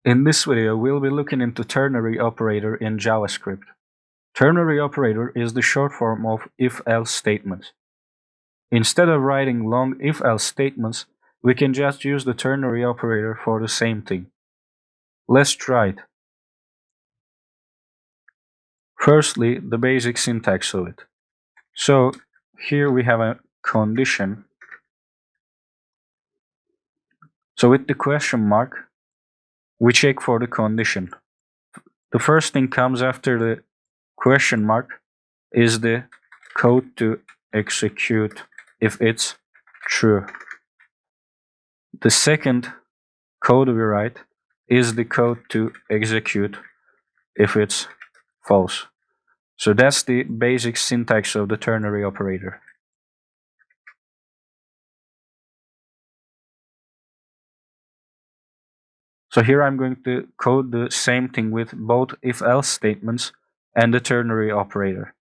In this video, we'll be looking into ternary operator in JavaScript. Ternary operator is the short form of if-else statements. Instead of writing long if-else statements, we can just use the ternary operator for the same thing. Let's try it. Firstly, the basic syntax of it. So here we have a condition. So with the question mark, we check for the condition. The first thing comes after the question mark is the code to execute if it's true. The second code we write is the code to execute if it's false. So that's the basic syntax of the ternary operator. So here I'm going to code the same thing with both if-else statements and the ternary operator.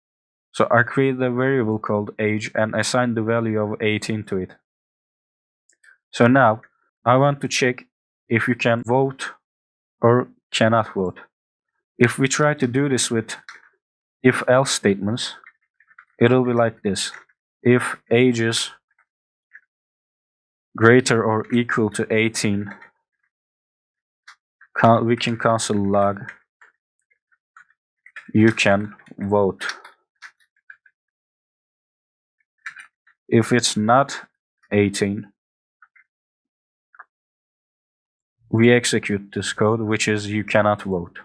So I create a variable called age and assign the value of 18 to it. So now I want to check if you can vote or cannot vote. If we try to do this with if-else statements, it'll be like this. If age is greater or equal to 18, we can console log you can vote. If it's not 18, we execute this code, which is you cannot vote.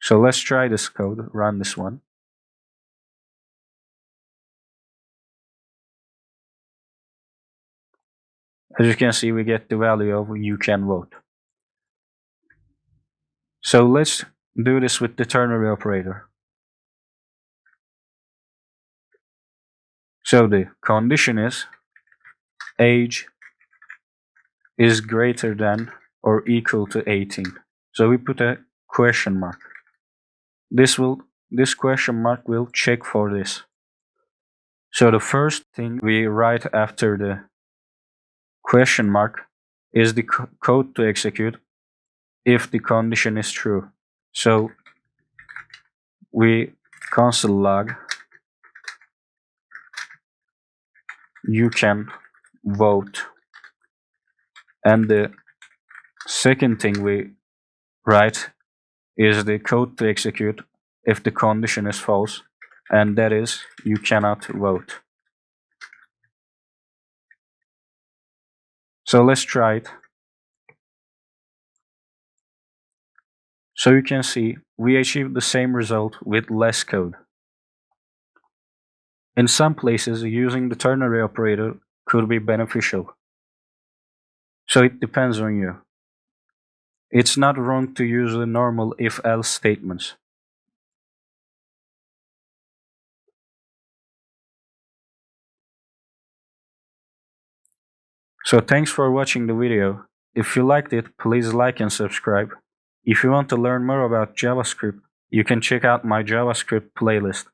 So let's try this code, run this one. As you can see, we get the value of you can vote. So let's do this with the ternary operator. So the condition is age is greater than or equal to 18. So we put a question mark. This question mark will check for this. So the first thing we write after the question mark is the code to execute if the condition is true. So we console log you can vote, and the second thing we write is the code to execute if the condition is false, and that is you cannot vote. So let's try it. So you can see we achieved the same result with less code. In some places, using the ternary operator could be beneficial. So it depends on you. It's not wrong to use the normal if-else statements. So thanks for watching the video. If you liked it, please like and subscribe. If you want to learn more about JavaScript, you can check out my JavaScript playlist.